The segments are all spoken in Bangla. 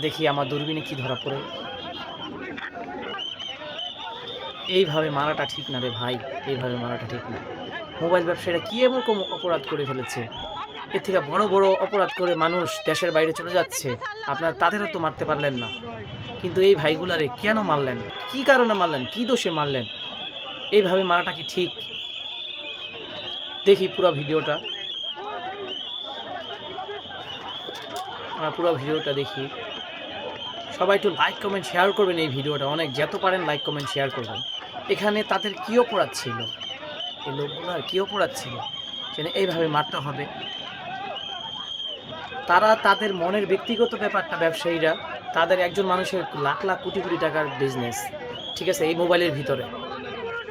দেখি আমার দূরবীনে কি ধরা পড়ে। এইভাবে মারাটা ঠিক না রে ভাই, এইভাবে মারাটা ঠিক না। মোবাইল ব্যবসায়ীরা কি এরকম অপরাধ করে ফেলেছে? এর থেকে বড় বড় অপরাধ করে মানুষ দেশের বাইরে চলে যাচ্ছে, আপনারা তাদেরও তো মারতে পারলেন না। কিন্তু এই ভাইগুলারে কেন মারলেন? কি কারণে মারলেন? কি দোষে মারলেন? এইভাবে মারাটা কি ঠিক? দেখি পুরো ভিডিওটা, পুরো ভিডিওটা দেখি। সবাই একটু লাইক কমেন্ট শেয়ার করবেন এই ভিডিওটা, অনেক যত পারেন লাইক কমেন্ট শেয়ার করবেন। এখানে তাদের কি অপরাধ ছিল? এই লোকগুলার কি অপরাধ ছিল যেন এইভাবে মারতে হবে? তারা তাদের মনের ব্যক্তিগত ব্যাপারটা, ব্যবসায়ীরা তাদের একজন মানুষের লাখ লাখ কোটি কোটি টাকার বিজনেস, ঠিক আছে, এই মোবাইলের ভিতরে।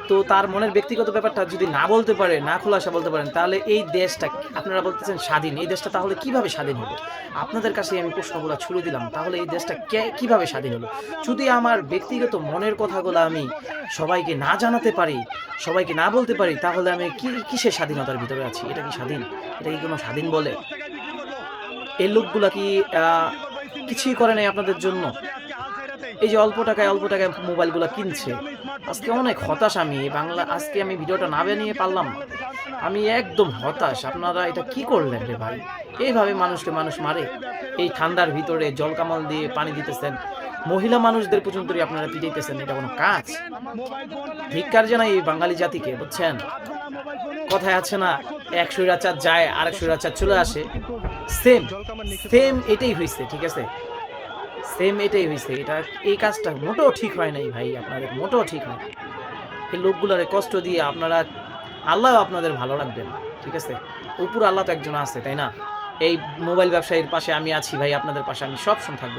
তো তার মনের ব্যক্তিগত ব্যাপারটা যদি না বলতে পারে, না খোলাসা বলতে পারেন, তাহলে এই দেশটা, আপনারা বলতেছেন স্বাধীন, এই দেশটা তাহলে কিভাবে স্বাধীন হলো? আপনাদের কাছে আমি প্রশ্নগুলো ছুড়ে দিলাম, তাহলে এই দেশটা কিভাবে স্বাধীন হলো? যদি আমার ব্যক্তিগত মনের কথাগুলো আমি সবাইকে না জানাতে পারি, সবাইকে না বলতে পারি, তাহলে আমি কিসের স্বাধীনতার ভিতরে আছি? এটা কি স্বাধীন? এটা কি কোনো স্বাধীন বলে? এই লোকগুলা কি কিছুই করে নাই আপনাদের জন্য? এই যে অল্প টাকায় মোবাইলগুলো কিনছে। আজকে অনেক হতাশ আমি, আজকে আমি ভিডিওটা না বানিয়ে পারলাম না। আমি একদম হতাশ। আপনারা এটা কি করলেন রে ভাই? এইভাবে মানুষকে মানুষ মারে? এই ঠান্ডার ভিতরে জল কামাল দিয়ে পানি দিতেছেন, মহিলা মানুষদের পর্যন্ত আপনারা পিটাইতেছেন, এটা কোনো কাজ? ধিক্কার জানাই এই বাঙালি জাতিকে, বুঝছেন? কথায় আছে না, এক স্বৈরাচার যায় আরেক স্বৈরাচার চলে আসে, সেম সেম এটাই হয়েছে, ঠিক আছে? সেম এটাই হয়েছে। এটা, এই কাজটা মোটেও ঠিক হয় নাই ভাই, আপনাদের মোটেও ঠিক হয় না। এই লোকগুলারে কষ্ট দিয়ে আপনারা, আল্লাহ আপনাদের ভালো রাখবে না, ঠিক আছে? উপর আল্লাহ তো একজন আছে, তাই না? এই মোবাইল ব্যবসায়ীর পাশে আমি আছি ভাই, আপনাদের পাশে আমি সবসময় থাকবো।